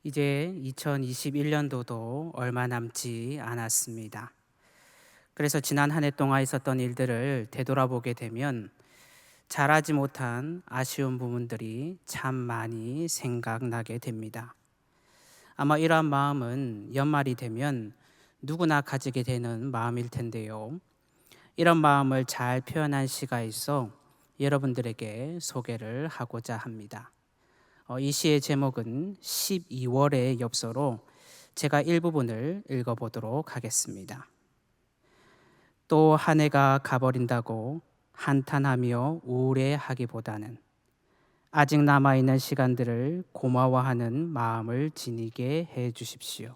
이제 2021년도도 얼마 남지 않았습니다. 그래서 지난 한 해 동안 있었던 일들을 되돌아보게 되면 잘하지 못한 아쉬운 부분들이 참 많이 생각나게 됩니다. 아마 이러한 마음은 연말이 되면 누구나 가지게 되는 마음일 텐데요. 이런 마음을 잘 표현한 시가 있어 여러분들에게 소개를 하고자 합니다. 이 시의 제목은 12월의 엽서로 제가 일부분을 읽어보도록 하겠습니다. 또 한 해가 가버린다고 한탄하며 우울해하기보다는 아직 남아있는 시간들을 고마워하는 마음을 지니게 해 주십시오.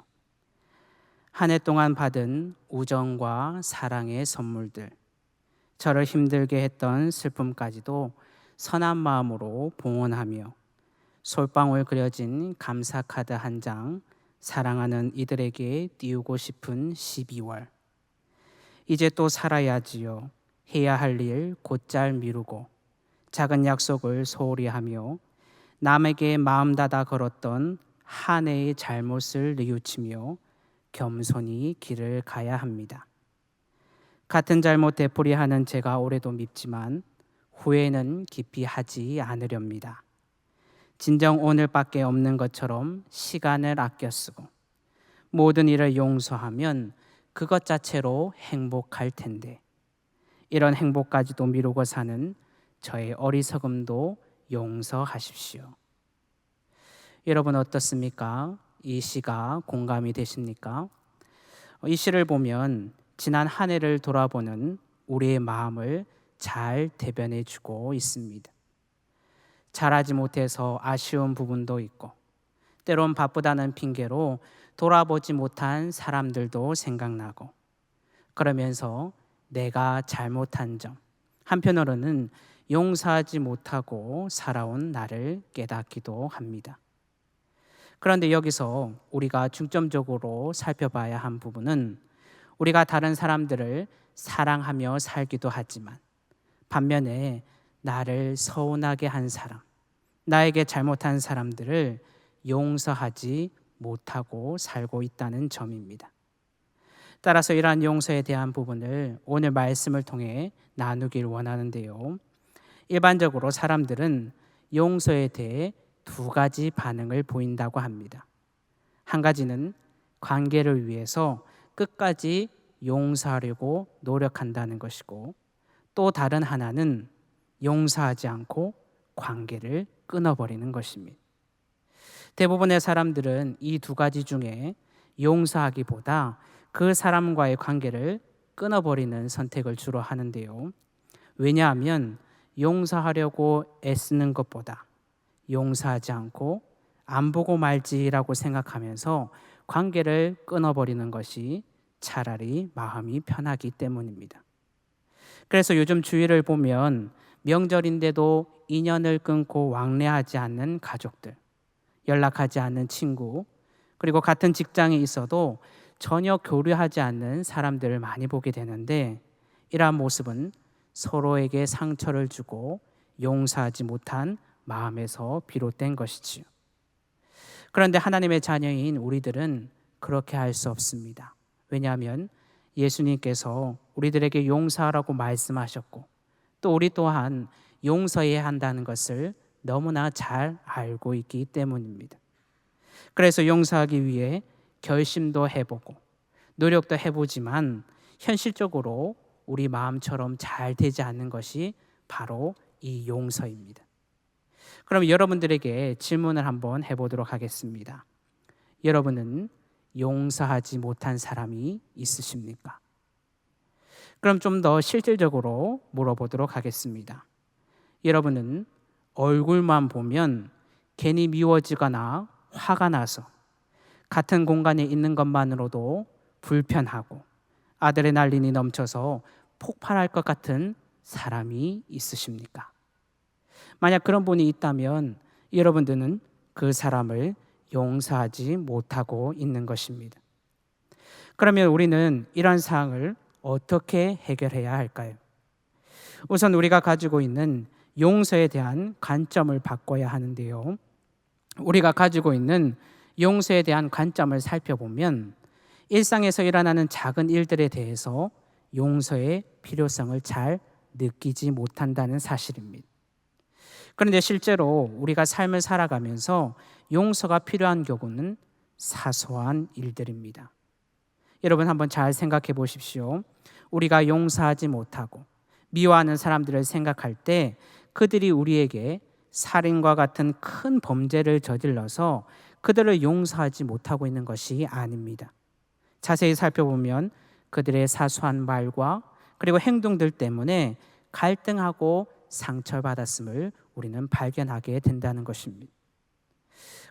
한 해 동안 받은 우정과 사랑의 선물들, 저를 힘들게 했던 슬픔까지도 선한 마음으로 봉헌하며 솔방울 그려진 감사 카드 한 장 사랑하는 이들에게 띄우고 싶은 12월. 이제 또 살아야지요. 해야 할 일 곧잘 미루고 작은 약속을 소홀히 하며 남에게 마음 닫아 걸었던 한 해의 잘못을 뉘우치며 겸손히 길을 가야 합니다. 같은 잘못 되풀이하는 제가 올해도 밉지만 후회는 깊이 하지 않으렵니다. 진정 오늘밖에 없는 것처럼 시간을 아껴 쓰고 모든 일을 용서하면 그것 자체로 행복할 텐데 이런 행복까지도 미루고 사는 저의 어리석음도 용서하십시오. 여러분 어떻습니까? 이 시가 공감이 되십니까? 이 시를 보면 지난 한 해를 돌아보는 우리의 마음을 잘 대변해 주고 있습니다. 잘하지 못해서 아쉬운 부분도 있고 때론 바쁘다는 핑계로 돌아보지 못한 사람들도 생각나고 그러면서 내가 잘못한 점 한편으로는 용서하지 못하고 살아온 나를 깨닫기도 합니다. 그런데 여기서 우리가 중점적으로 살펴봐야 한 부분은 우리가 다른 사람들을 사랑하며 살기도 하지만 반면에 나를 서운하게 한 사람, 나에게 잘못한 사람들을 용서하지 못하고 살고 있다는 점입니다. 따라서 이러한 용서에 대한 부분을 오늘 말씀을 통해 나누길 원하는데요. 일반적으로 사람들은 용서에 대해 두 가지 반응을 보인다고 합니다. 한 가지는 관계를 위해서 끝까지 용서하려고 노력한다는 것이고 또 다른 하나는 용서하지 않고 관계를 끊어버리는 것입니다. 대부분의 사람들은 이 두 가지 중에 용서하기보다 그 사람과의 관계를 끊어버리는 선택을 주로 하는데요. 왜냐하면 용서하려고 애쓰는 것보다 용서하지 않고 안 보고 말지라고 생각하면서 관계를 끊어버리는 것이 차라리 마음이 편하기 때문입니다. 그래서 요즘 주위를 보면 명절인데도 인연을 끊고 왕래하지 않는 가족들, 연락하지 않는 친구, 그리고 같은 직장에 있어도 전혀 교류하지 않는 사람들을 많이 보게 되는데 이러한 모습은 서로에게 상처를 주고 용서하지 못한 마음에서 비롯된 것이지요. 그런데 하나님의 자녀인 우리들은 그렇게 할 수 없습니다. 왜냐하면 예수님께서 우리들에게 용서하라고 말씀하셨고 또 우리 또한 용서해야 한다는 것을 너무나 잘 알고 있기 때문입니다. 그래서 용서하기 위해 결심도 해보고 노력도 해보지만 현실적으로 우리 마음처럼 잘 되지 않는 것이 바로 이 용서입니다. 그럼 여러분들에게 질문을 한번 해보도록 하겠습니다. 여러분은 용서하지 못한 사람이 있으십니까? 그럼 좀 더 실질적으로 물어보도록 하겠습니다. 여러분은 얼굴만 보면 괜히 미워지거나 화가 나서 같은 공간에 있는 것만으로도 불편하고 아드레날린이 넘쳐서 폭발할 것 같은 사람이 있으십니까? 만약 그런 분이 있다면 여러분들은 그 사람을 용서하지 못하고 있는 것입니다. 그러면 우리는 이런 사항을 어떻게 해결해야 할까요? 우선 우리가 가지고 있는 용서에 대한 관점을 바꿔야 하는데요. 우리가 가지고 있는 용서에 대한 관점을 살펴보면 일상에서 일어나는 작은 일들에 대해서 용서의 필요성을 잘 느끼지 못한다는 사실입니다. 그런데 실제로 우리가 삶을 살아가면서 용서가 필요한 경우는 사소한 일들입니다. 여러분 한번 잘 생각해 보십시오. 우리가 용서하지 못하고 미워하는 사람들을 생각할 때 그들이 우리에게 살인과 같은 큰 범죄를 저질러서 그들을 용서하지 못하고 있는 것이 아닙니다. 자세히 살펴보면 그들의 사소한 말과 그리고 행동들 때문에 갈등하고 상처받았음을 우리는 발견하게 된다는 것입니다.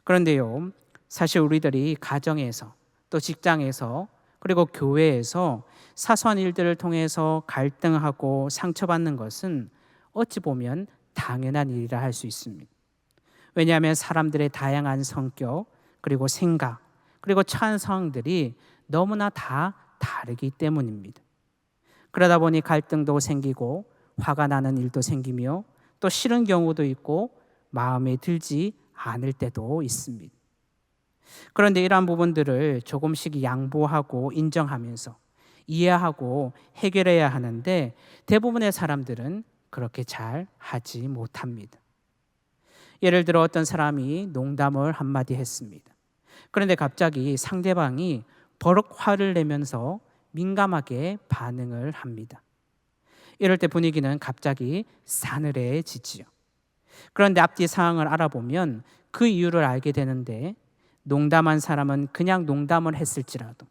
그런데요, 사실 우리들이 가정에서 또 직장에서 그리고 교회에서 사소한 일들을 통해서 갈등하고 상처받는 것은 어찌 보면 당연한 일이라 할 수 있습니다. 왜냐하면 사람들의 다양한 성격 그리고 생각 그리고 처한 상황들이 너무나 다 다르기 때문입니다. 그러다 보니 갈등도 생기고 화가 나는 일도 생기며 또 싫은 경우도 있고 마음에 들지 않을 때도 있습니다. 그런데 이러한 부분들을 조금씩 양보하고 인정하면서 이해하고 해결해야 하는데 대부분의 사람들은 그렇게 잘 하지 못합니다. 예를 들어 어떤 사람이 농담을 한마디 했습니다. 그런데 갑자기 상대방이 버럭 화를 내면서 민감하게 반응을 합니다. 이럴 때 분위기는 갑자기 싸늘해지지요. 그런데 앞뒤 상황을 알아보면 그 이유를 알게 되는데 농담한 사람은 그냥 농담을 했을지라도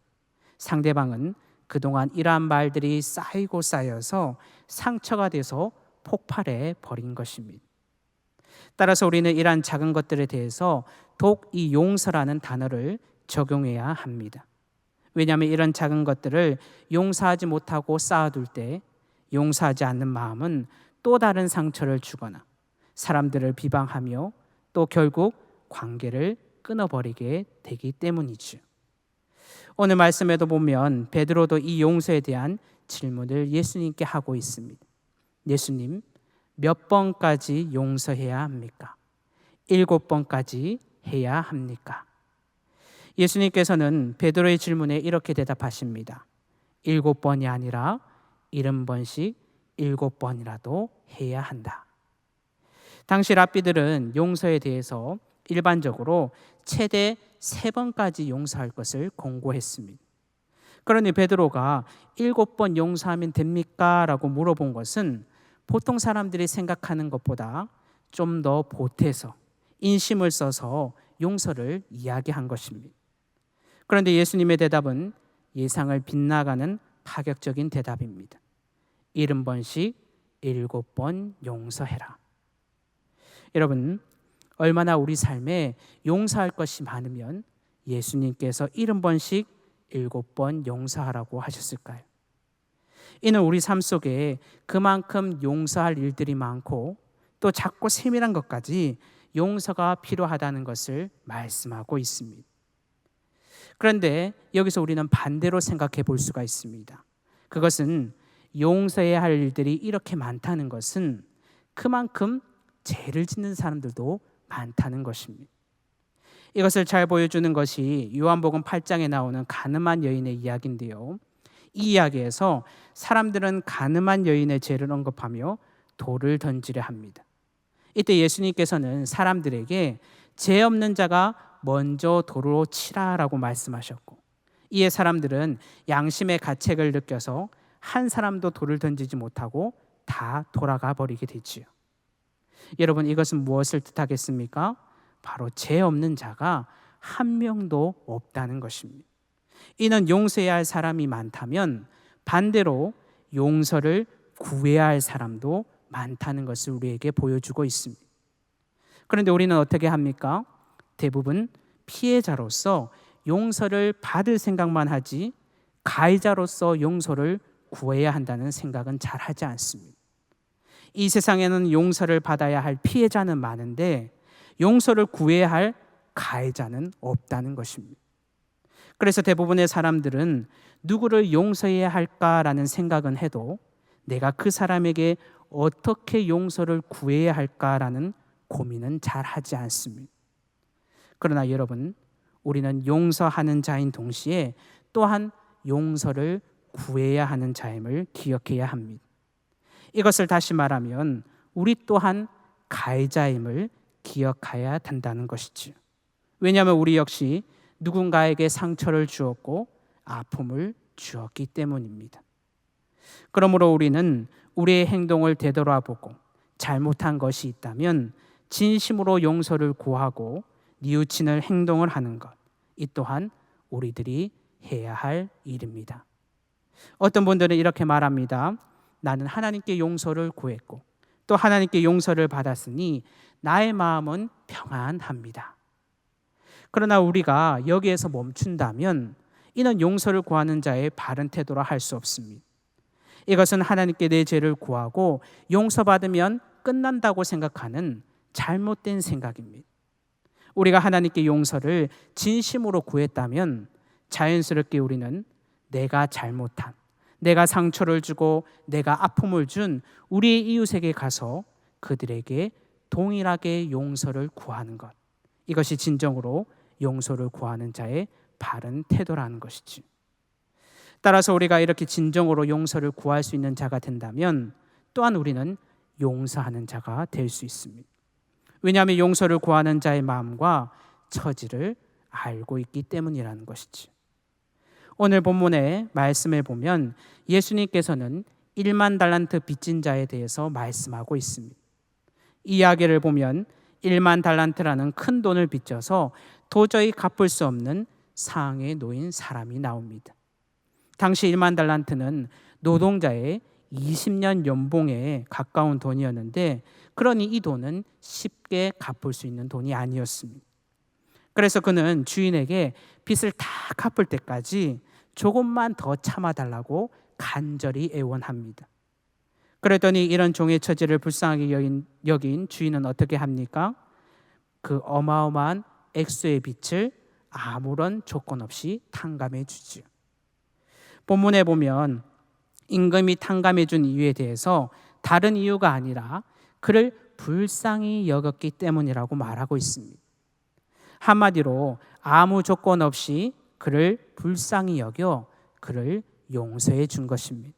상대방은 그동안 이러한 말들이 쌓이고 쌓여서 상처가 돼서 폭발해 버린 것입니다. 따라서 우리는 이러한 작은 것들에 대해서 더욱 이 용서라는 단어를 적용해야 합니다. 왜냐하면 이런 작은 것들을 용서하지 못하고 쌓아둘 때 용서하지 않는 마음은 또 다른 상처를 주거나 사람들을 비방하며 또 결국 관계를 끊어버리게 되기 때문이죠. 오늘 말씀에도 보면 베드로도 이 용서에 대한 질문을 예수님께 하고 있습니다. 예수님, 몇 번까지 용서해야 합니까? 7번까지 해야 합니까? 예수님께서는 베드로의 질문에 이렇게 대답하십니다. 7번이 아니라 70번씩 7번이라도 해야 한다. 당시 랍비들은 용서에 대해서 일반적으로 최대 3번까지 용서할 것을 권고했습니다. 그러니 베드로가 7번 용서하면 됩니까? 라고 물어본 것은 보통 사람들이 생각하는 것보다 좀 더 보태서 인심을 써서 용서를 이야기한 것입니다. 그런데 예수님의 대답은 예상을 빗나가는 파격적인 대답입니다. 70번씩 7번 용서해라. 여러분, 얼마나 우리 삶에 용서할 것이 많으면 예수님께서 70번씩 7번 용서하라고 하셨을까요? 이는 우리 삶 속에 그만큼 용서할 일들이 많고 또 작고 세밀한 것까지 용서가 필요하다는 것을 말씀하고 있습니다. 그런데 여기서 우리는 반대로 생각해 볼 수가 있습니다. 그것은 용서해야 할 일들이 이렇게 많다는 것은 그만큼 죄를 짓는 사람들도 많다는 것입니다. 이것을 잘 보여주는 것이 요한복음 8장에 나오는 가늠한 여인의 이야기인데요. 이 이야기에서 사람들은 가늠한 여인의 죄를 언급하며 돌을 던지려 합니다. 이때 예수님께서는 사람들에게 죄 없는 자가 먼저 돌로 치라라고 말씀하셨고, 이에 사람들은 양심의 가책을 느껴서 한 사람도 돌을 던지지 못하고 다 돌아가 버리게 되지요. 여러분, 이것은 무엇을 뜻하겠습니까? 바로 죄 없는 자가 한 명도 없다는 것입니다. 이는 용서해야 할 사람이 많다면 반대로 용서를 구해야 할 사람도 많다는 것을 우리에게 보여주고 있습니다. 그런데 우리는 어떻게 합니까? 대부분 피해자로서 용서를 받을 생각만 하지 가해자로서 용서를 구해야 한다는 생각은 잘 하지 않습니다. 이 세상에는 용서를 받아야 할 피해자는 많은데 용서를 구해야 할 가해자는 없다는 것입니다. 그래서 대부분의 사람들은 누구를 용서해야 할까라는 생각은 해도 내가 그 사람에게 어떻게 용서를 구해야 할까라는 고민은 잘 하지 않습니다. 그러나 여러분, 우리는 용서하는 자인 동시에 또한 용서를 구해야 하는 자임을 기억해야 합니다. 이것을 다시 말하면 우리 또한 가해자임을 기억해야 한다는 것이지요. 왜냐하면 우리 역시 누군가에게 상처를 주었고 아픔을 주었기 때문입니다. 그러므로 우리는 우리의 행동을 되돌아보고 잘못한 것이 있다면 진심으로 용서를 구하고 뉘우치는 행동을 하는 것, 이 또한 우리들이 해야 할 일입니다. 어떤 분들은 이렇게 말합니다. 나는 하나님께 용서를 구했고 또 하나님께 용서를 받았으니 나의 마음은 평안합니다. 그러나 우리가 여기에서 멈춘다면 이는 용서를 구하는 자의 바른 태도라 할 수 없습니다. 이것은 하나님께 내 죄를 구하고 용서받으면 끝난다고 생각하는 잘못된 생각입니다. 우리가 하나님께 용서를 진심으로 구했다면 자연스럽게 우리는 내가 잘못한, 내가 상처를 주고 내가 아픔을 준 우리의 이웃에게 가서 그들에게 동일하게 용서를 구하는 것, 이것이 진정으로 용서를 구하는 자의 바른 태도라는 것이지. 따라서 우리가 이렇게 진정으로 용서를 구할 수 있는 자가 된다면 또한 우리는 용서하는 자가 될 수 있습니다. 왜냐하면 용서를 구하는 자의 마음과 처지를 알고 있기 때문이라는 것이지. 오늘 본문의 말씀을 보면 예수님께서는 1만 달란트 빚진 자에 대해서 말씀하고 있습니다. 이 이야기를 보면 1만 달란트라는 큰 돈을 빚져서 도저히 갚을 수 없는 상황에 놓인 사람이 나옵니다. 당시 1만 달란트는 노동자의 20년 연봉에 가까운 돈이었는데, 그러니 이 돈은 쉽게 갚을 수 있는 돈이 아니었습니다. 그래서 그는 주인에게 빚을 다 갚을 때까지 조금만 더 참아달라고 간절히 애원합니다. 그랬더니 이런 종의 처지를 불쌍하게 여긴 주인은 어떻게 합니까? 그 어마어마한 액수의 빚을 아무런 조건 없이 탕감해 주지요. 본문에 보면 임금이 탕감해 준 이유에 대해서 다른 이유가 아니라 그를 불쌍히 여겼기 때문이라고 말하고 있습니다. 한마디로 아무 조건 없이 그를 불쌍히 여겨 그를 용서해 준 것입니다.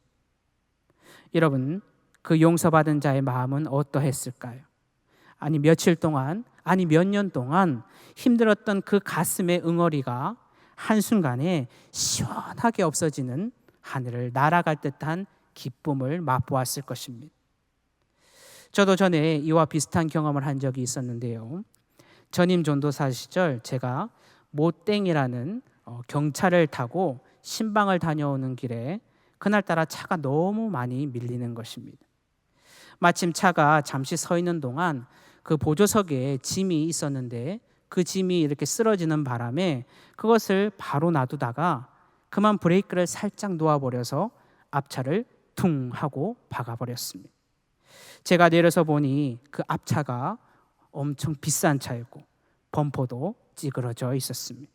여러분, 그 용서받은 자의 마음은 어떠했을까요? 아니 며칠 동안, 아니 몇 년 동안 힘들었던 그 가슴의 응어리가 한순간에 시원하게 없어지는 하늘을 날아갈 듯한 기쁨을 맛보았을 것입니다. 저도 전에 이와 비슷한 경험을 한 적이 있었는데요. 전임 전도사 시절 제가 모땡이라는 경차를 타고 신방을 다녀오는 길에 그날따라 차가 너무 많이 밀리는 것입니다. 마침 차가 잠시 서 있는 동안 그 보조석에 짐이 있었는데 그 짐이 이렇게 쓰러지는 바람에 그것을 바로 놔두다가 그만 브레이크를 살짝 놓아버려서 앞차를 퉁 하고 박아버렸습니다. 제가 내려서 보니 그 앞차가 엄청 비싼 차였고 범퍼도 찌그러져 있었습니다.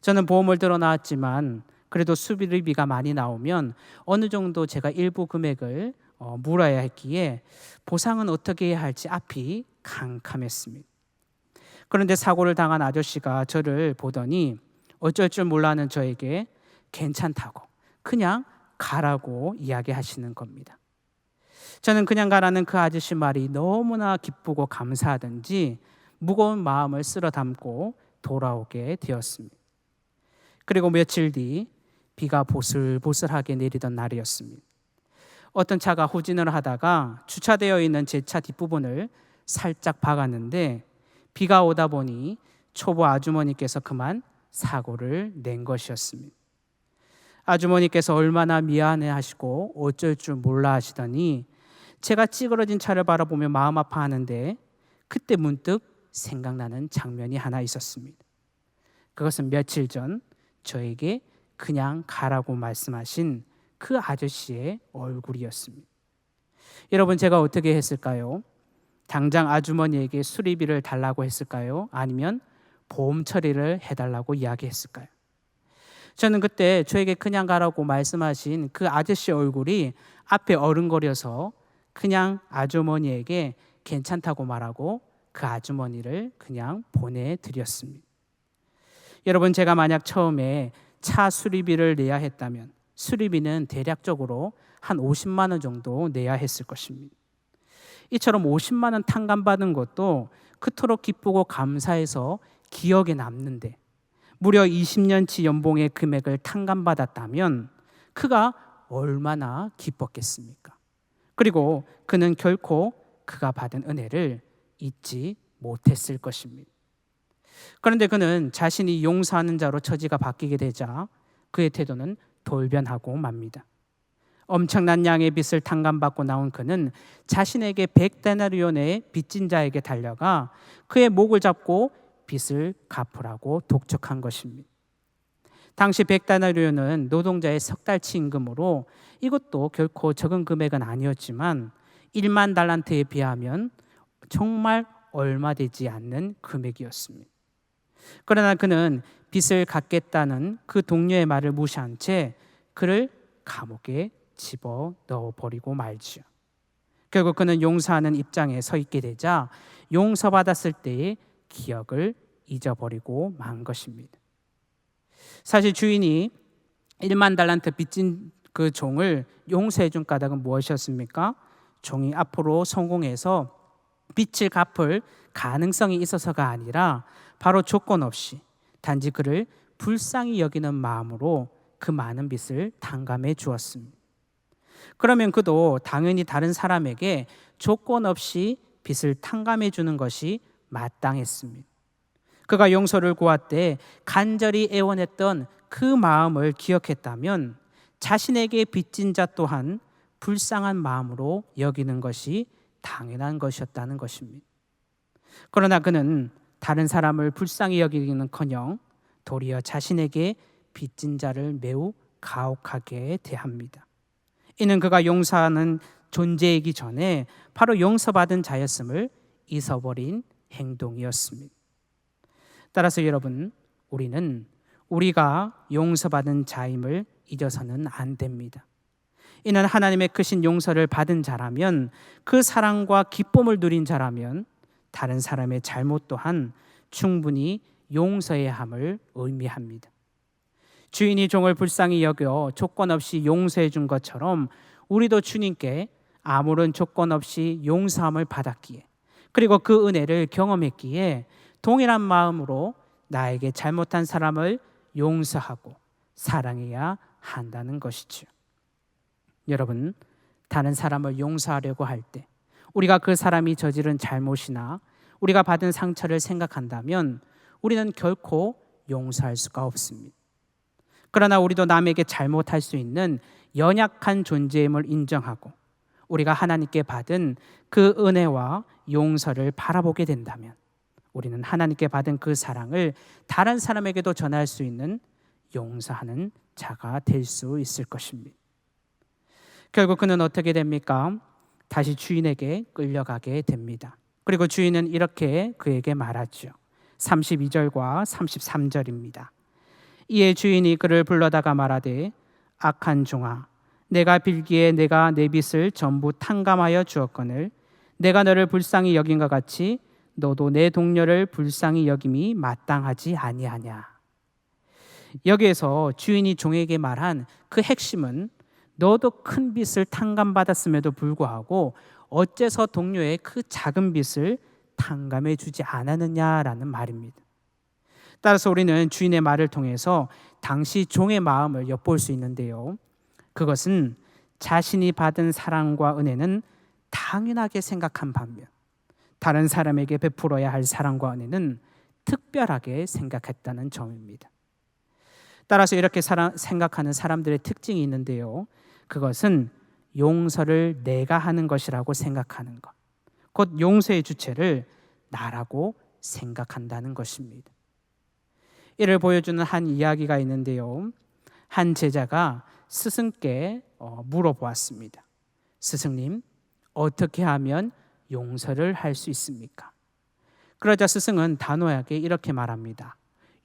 저는 보험을 들어 나왔지만 그래도 수리비가 많이 나오면 어느 정도 제가 일부 금액을 물어야 했기에 보상은 어떻게 해야 할지 앞이 캄캄했습니다. 그런데 사고를 당한 아저씨가 저를 보더니 어쩔 줄 몰라는 저에게 괜찮다고 그냥 가라고 이야기하시는 겁니다. 저는 그냥 가라는 그 아저씨 말이 너무나 기쁘고 감사하던지 무거운 마음을 쓸어 담고 돌아오게 되었습니다. 그리고 며칠 뒤 비가 보슬보슬하게 내리던 날이었습니다. 어떤 차가 후진을 하다가 주차되어 있는 제 차 뒷부분을 살짝 박았는데 비가 오다 보니 초보 아주머니께서 그만 사고를 낸 것이었습니다. 아주머니께서 얼마나 미안해하시고 어쩔 줄 몰라 하시더니 제가 찌그러진 차를 바라보며 마음 아파하는데 그때 문득 생각나는 장면이 하나 있었습니다. 그것은 며칠 전 저에게 그냥 가라고 말씀하신 그 아저씨의 얼굴이었습니다. 여러분, 제가 어떻게 했을까요? 당장 아주머니에게 수리비를 달라고 했을까요? 아니면 보험 처리를 해달라고 이야기했을까요? 저는 그때 저에게 그냥 가라고 말씀하신 그 아저씨 얼굴이 앞에 어른거려서 그냥 아주머니에게 괜찮다고 말하고 그 아주머니를 그냥 보내드렸습니다. 여러분, 제가 만약 처음에 차 수리비를 내야 했다면 수리비는 대략적으로 한 50만 원 정도 내야 했을 것입니다. 이처럼 50만 원 탕감받은 것도 그토록 기쁘고 감사해서 기억에 남는데, 무려 20년치 연봉의 금액을 탕감받았다면 그가 얼마나 기뻤겠습니까? 그리고 그는 결코 그가 받은 은혜를 잊지 못했을 것입니다. 그런데 그는 자신이 용서하는 자로 처지가 바뀌게 되자 그의 태도는 돌변하고 맙니다. 엄청난 양의 빚을 탕감받고 나온 그는 자신에게 100데나리온의 빚진 자에게 달려가 그의 목을 잡고 빚을 갚으라고 독촉한 것입니다. 당시 100데나리온은 노동자의 석 달치 임금으로 이것도 결코 적은 금액은 아니었지만 1만 달란트에 비하면 정말 얼마 되지 않는 금액이었습니다. 그러나 그는 빚을 갚겠다는 그 동료의 말을 무시한 채 그를 감옥에 집어 넣어버리고 말지요. 결국 그는 용서하는 입장에 서 있게 되자 용서받았을 때의 기억을 잊어버리고 만 것입니다. 사실 주인이 1만 달란트 빚진 그 종을 용서해 준 까닭은 무엇이었습니까? 종이 앞으로 성공해서 빚을 갚을 가능성이 있어서가 아니라 바로 조건 없이 단지 그를 불쌍히 여기는 마음으로 그 많은 빚을 탕감해 주었습니다. 그러면 그도 당연히 다른 사람에게 조건 없이 빚을 탕감해 주는 것이 마땅했습니다. 그가 용서를 구할 때 간절히 애원했던 그 마음을 기억했다면 자신에게 빚진 자 또한 불쌍한 마음으로 여기는 것이 당연한 것이었다는 것입니다. 그러나 그는 다른 사람을 불쌍히 여기기는커녕 도리어 자신에게 빚진 자를 매우 가혹하게 대합니다. 이는 그가 용서하는 존재이기 전에 바로 용서받은 자였음을 잊어버린 행동이었습니다. 따라서 여러분, 우리는 우리가 용서받은 자임을 잊어서는 안 됩니다. 이는 하나님의 크신 용서를 받은 자라면, 그 사랑과 기쁨을 누린 자라면 다른 사람의 잘못 또한 충분히 용서해야 함을 의미합니다. 주인이 종을 불쌍히 여겨 조건 없이 용서해 준 것처럼 우리도 주님께 아무런 조건 없이 용서함을 받았기에, 그리고 그 은혜를 경험했기에 동일한 마음으로 나에게 잘못한 사람을 용서하고 사랑해야 한다는 것이죠. 여러분, 다른 사람을 용서하려고 할 때 우리가 그 사람이 저지른 잘못이나 우리가 받은 상처를 생각한다면 우리는 결코 용서할 수가 없습니다. 그러나 우리도 남에게 잘못할 수 있는 연약한 존재임을 인정하고 우리가 하나님께 받은 그 은혜와 용서를 바라보게 된다면 우리는 하나님께 받은 그 사랑을 다른 사람에게도 전할 수 있는 용서하는 자가 될 수 있을 것입니다. 결국 그는 어떻게 됩니까? 다시 주인에게 끌려가게 됩니다. 그리고 주인은 이렇게 그에게 말하죠. 32절과 33절입니다. 이에 주인이 그를 불러다가 말하되, 악한 종아, 내가 빌기에 내가 내 빚을 전부 탕감하여 주었거늘 내가 너를 불쌍히 여긴 것 같이 너도 내 동료를 불쌍히 여김이 마땅하지 아니하냐. 여기에서 주인이 종에게 말한 그 핵심은 너도 큰 빚을 탕감받았음에도 불구하고 어째서 동료의 그 작은 빚을 탕감해 주지 않았느냐라는 말입니다. 따라서 우리는 주인의 말을 통해서 당시 종의 마음을 엿볼 수 있는데요. 그것은 자신이 받은 사랑과 은혜는 당연하게 생각한 반면 다른 사람에게 베풀어야 할 사랑과 은혜는 특별하게 생각했다는 점입니다. 따라서 이렇게 생각하는 사람들의 특징이 있는데요. 그것은 용서를 내가 하는 것이라고 생각하는 것, 곧 용서의 주체를 나라고 생각한다는 것입니다. 이를 보여주는 한 이야기가 있는데요. 한 제자가 스승께 물어보았습니다. 스승님, 어떻게 하면 용서를 할 수 있습니까? 그러자 스승은 단호하게 이렇게 말합니다.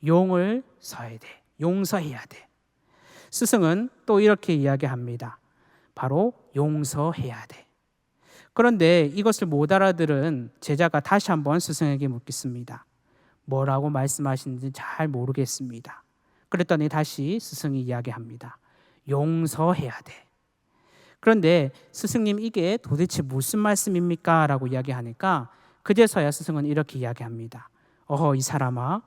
용을 서야 돼. 용서해야 돼. 스승은 또 이렇게 이야기합니다. 바로 용서해야 돼. 그런데 이것을 못 알아들은 제자가 다시 한번 스승에게 묻겠습니다. 뭐라고 말씀하시는지 잘 모르겠습니다. 그랬더니 다시 스승이 이야기합니다. 용서해야 돼. 그런데 스승님 이게 도대체 무슨 말씀입니까? 라고 이야기하니까 그제서야 스승은 이렇게 이야기합니다. 이 사람아,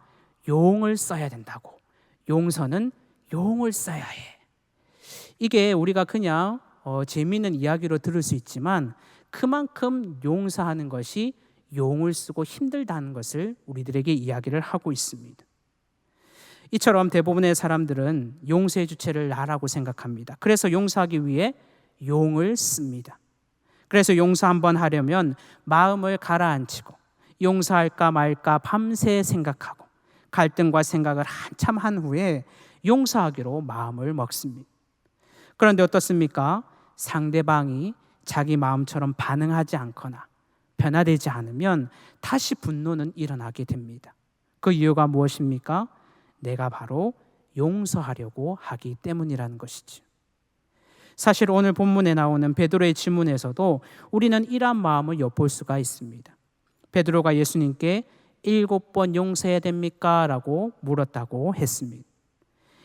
용을 써야 된다고. 용서는 용을 써야 해. 이게 우리가 그냥 재미있는 이야기로 들을 수 있지만 그만큼 용서하는 것이 용을 쓰고 힘들다는 것을 우리들에게 이야기를 하고 있습니다. 이처럼 대부분의 사람들은 용서의 주체를 나라고 생각합니다. 그래서 용서하기 위해 용을 씁니다. 그래서 용서 한번 하려면 마음을 가라앉히고 용서할까 말까 밤새 생각하고 갈등과 생각을 한참 한 후에 용서하기로 마음을 먹습니다. 그런데 어떻습니까? 상대방이 자기 마음처럼 반응하지 않거나 변화되지 않으면 다시 분노는 일어나게 됩니다. 그 이유가 무엇입니까? 내가 바로 용서하려고 하기 때문이라는 것이죠. 사실 오늘 본문에 나오는 베드로의 질문에서도 우리는 이러한 마음을 엿볼 수가 있습니다. 베드로가 예수님께 7번 용서해야 됩니까? 라고 물었다고 했습니다.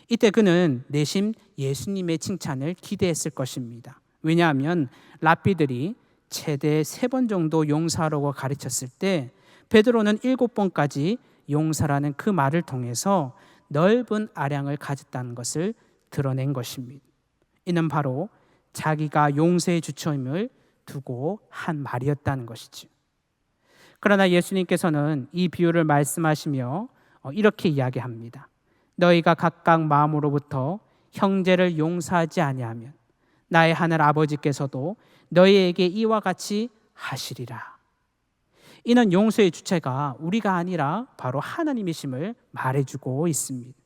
이때 그는 내심 예수님의 칭찬을 기대했을 것입니다. 왜냐하면 랍비들이 최대 3번 정도 용서하라고 가르쳤을 때 베드로는 7번까지 용서라는 그 말을 통해서 넓은 아량을 가졌다는 것을 드러낸 것입니다. 이는 바로 자기가 용서의 주체임을 두고 한 말이었다는 것이죠. 그러나 예수님께서는 이 비유를 말씀하시며 이렇게 이야기합니다. 너희가 각각 마음으로부터 형제를 용서하지 아니하면 나의 하늘 아버지께서도 너희에게 이와 같이 하시리라. 이는 용서의 주체가 우리가 아니라 바로 하나님이심을 말해주고 있습니다.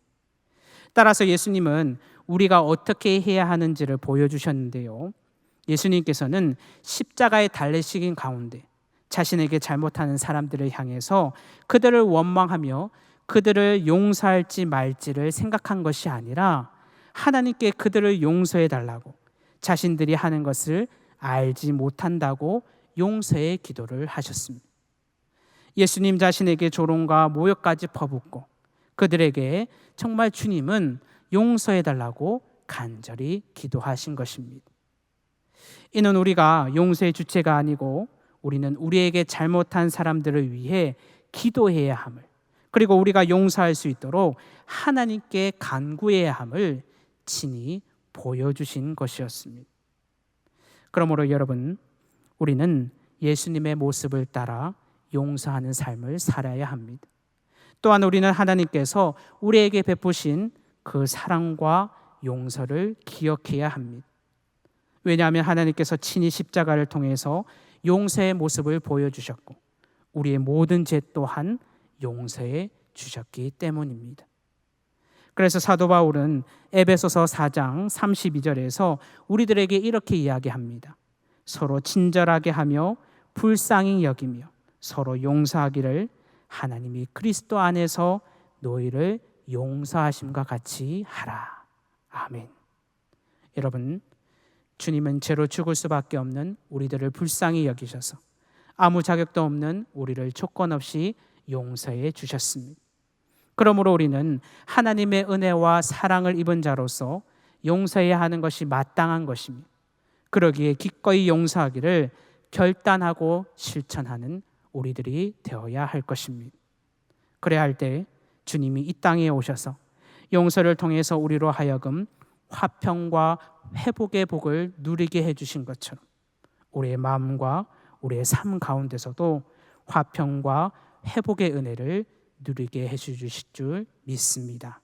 따라서 예수님은 우리가 어떻게 해야 하는지를 보여주셨는데요. 예수님께서는 십자가에 달리시긴 가운데 자신에게 잘못하는 사람들을 향해서 그들을 원망하며 그들을 용서할지 말지를 생각한 것이 아니라 하나님께 그들을 용서해 달라고 자신들이 하는 것을 알지 못한다고 용서의 기도를 하셨습니다. 예수님 자신에게 조롱과 모욕까지 퍼붓고 그들에게 정말 주님은 용서해 달라고 간절히 기도하신 것입니다. 이는 우리가 용서의 주체가 아니고 우리는 우리에게 잘못한 사람들을 위해 기도해야 함을, 그리고 우리가 용서할 수 있도록 하나님께 간구해야 함을 친히 보여주신 것이었습니다. 그러므로 여러분, 우리는 예수님의 모습을 따라 용서하는 삶을 살아야 합니다. 또한 우리는 하나님께서 우리에게 베푸신 그 사랑과 용서를 기억해야 합니다. 왜냐하면 하나님께서 친히 십자가를 통해서 용서의 모습을 보여주셨고 우리의 모든 죄 또한 용서해 주셨기 때문입니다. 그래서 사도 바울은 에베소서 4장 32절에서 우리들에게 이렇게 이야기합니다. 서로 친절하게 하며 불쌍히 여기며 서로 용서하기를 하나님이 그리스도 안에서 너희를 용서하심과 같이 하라. 아멘. 여러분, 주님은 죄로 죽을 수밖에 없는 우리들을 불쌍히 여기셔서 아무 자격도 없는 우리를 조건 없이 용서해 주셨습니다. 그러므로 우리는 하나님의 은혜와 사랑을 입은 자로서 용서해야 하는 것이 마땅한 것입니다. 그러기에 기꺼이 용서하기를 결단하고 실천하는 우리들이 되어야 할 것입니다. 그래야 할 때 주님이 이 땅에 오셔서 용서를 통해서 우리로 하여금 화평과 회복의 복을 누리게 해주신 것처럼 우리의 마음과 우리의 삶 가운데서도 화평과 회복의 은혜를 누리게 해주실 줄 믿습니다.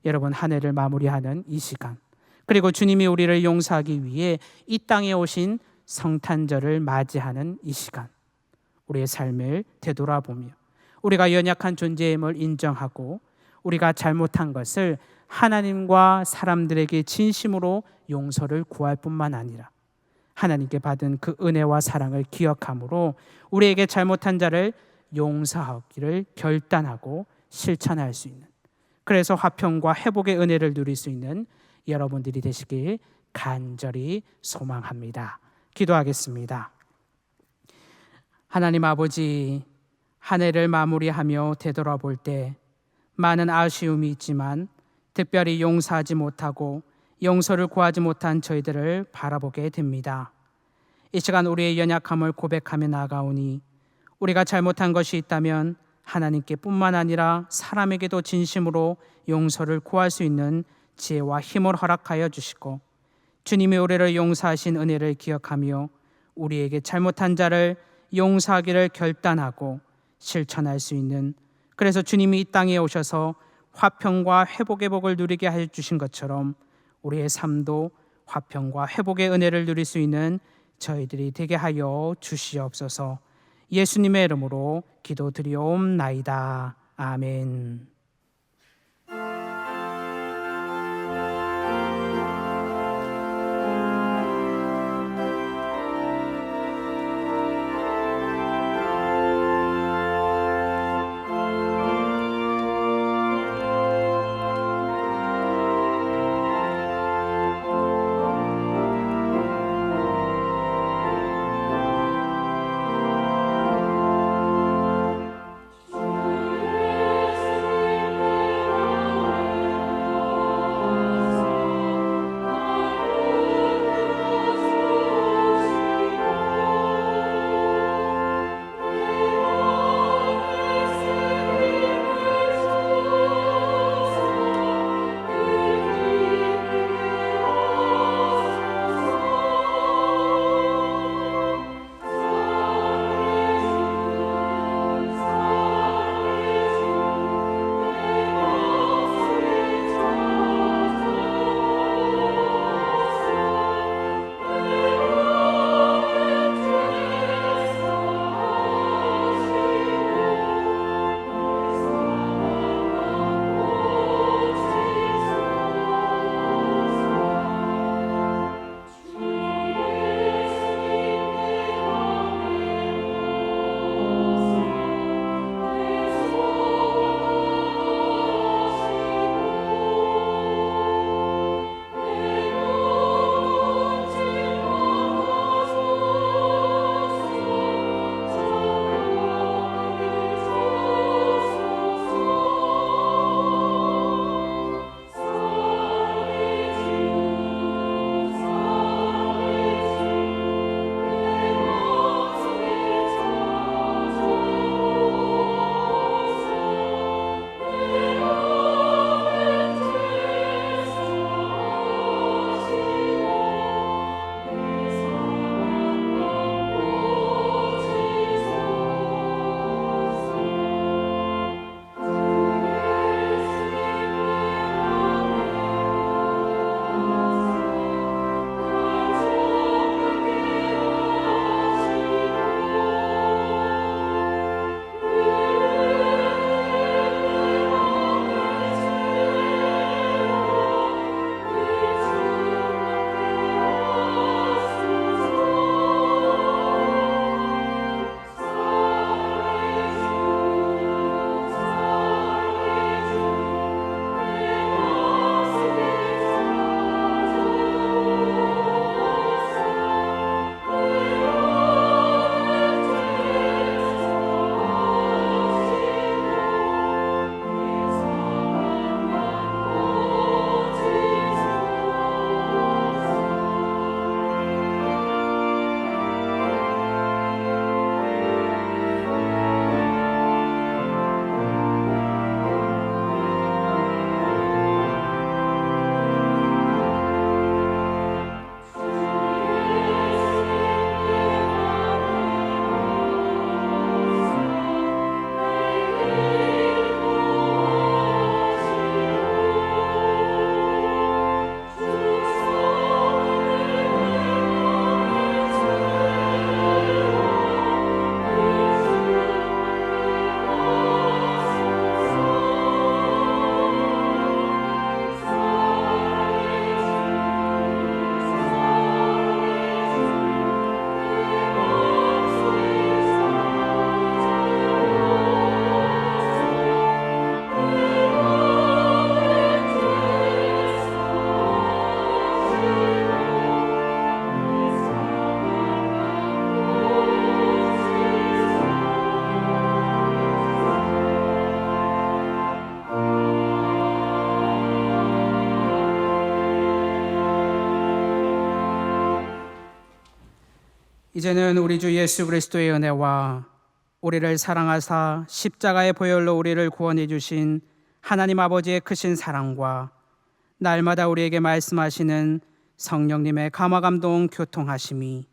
여러분, 한 해를 마무리하는 이 시간, 그리고 주님이 우리를 용서하기 위해 이 땅에 오신 성탄절을 맞이하는 이 시간, 우리의 삶을 되돌아보며 우리가 연약한 존재임을 인정하고 우리가 잘못한 것을 하나님과 사람들에게 진심으로 용서를 구할 뿐만 아니라 하나님께 받은 그 은혜와 사랑을 기억함으로 우리에게 잘못한 자를 용서하기를 결단하고 실천할 수 있는, 그래서 화평과 회복의 은혜를 누릴 수 있는 여러분들이 되시길 간절히 소망합니다. 기도하겠습니다. 하나님 아버지, 한 해를 마무리하며 되돌아볼 때 많은 아쉬움이 있지만 특별히 용서하지 못하고 용서를 구하지 못한 저희들을 바라보게 됩니다. 이 시간 우리의 연약함을 고백하며 나아가오니 우리가 잘못한 것이 있다면 하나님께 뿐만 아니라 사람에게도 진심으로 용서를 구할 수 있는 지혜와 힘을 허락하여 주시고 주님이 우리를 용서하신 은혜를 기억하며 우리에게 잘못한 자를 용서하기를 결단하고 실천할 수 있는, 그래서 주님이 이 땅에 오셔서 화평과 회복의 복을 누리게 해 주신 것처럼 우리의 삶도 화평과 회복의 은혜를 누릴 수 있는 저희들이 되게 하여 주시옵소서. 예수님의 이름으로 기도드리옵나이다. 아멘. 이제는 우리 주 예수 그리스도의 은혜와 우리를 사랑하사 십자가의 보혈로 우리를 구원해 주신 하나님 아버지의 크신 사랑과 날마다 우리에게 말씀하시는 성령님의 감화감동 교통하심이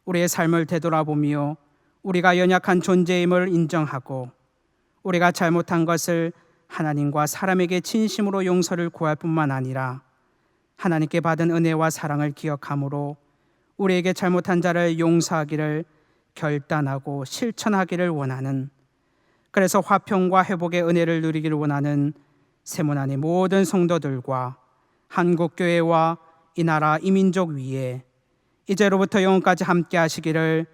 우리의 삶을 되돌아보며 우리가 연약한 존재임을 인정하고 우리가 잘못한 것을 하나님과 사람에게 진심으로 용서를 구할 뿐만 아니라 하나님께 받은 은혜와 사랑을 기억함으로 우리에게 잘못한 자를 용서하기를 결단하고 실천하기를 원하는, 그래서 화평과 회복의 은혜를 누리기를 원하는 세문안의 모든 성도들과 한국교회와 이 나라 이민족 위에 이제로부터 영원까지 함께 하시기를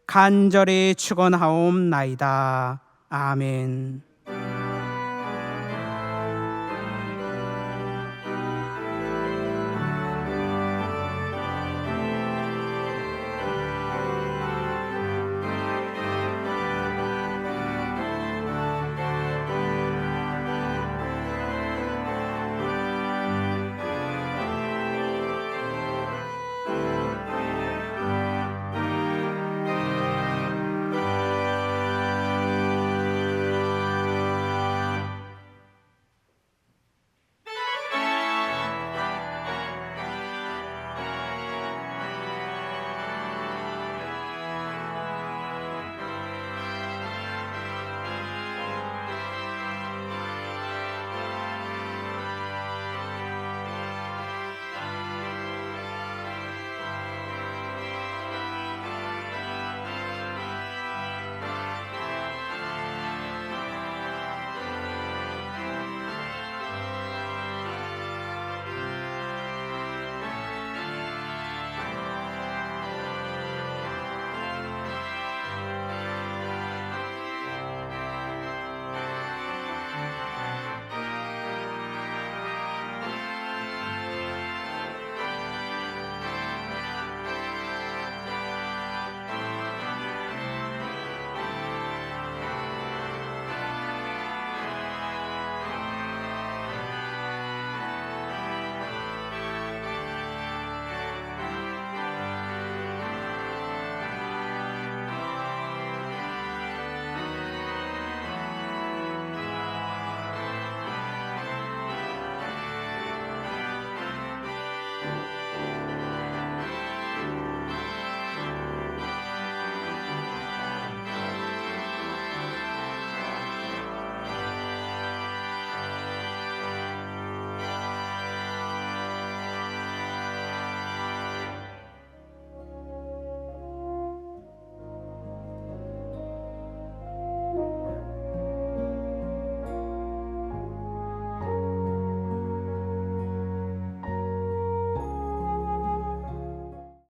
간절히 축원하옵나이다. 아멘.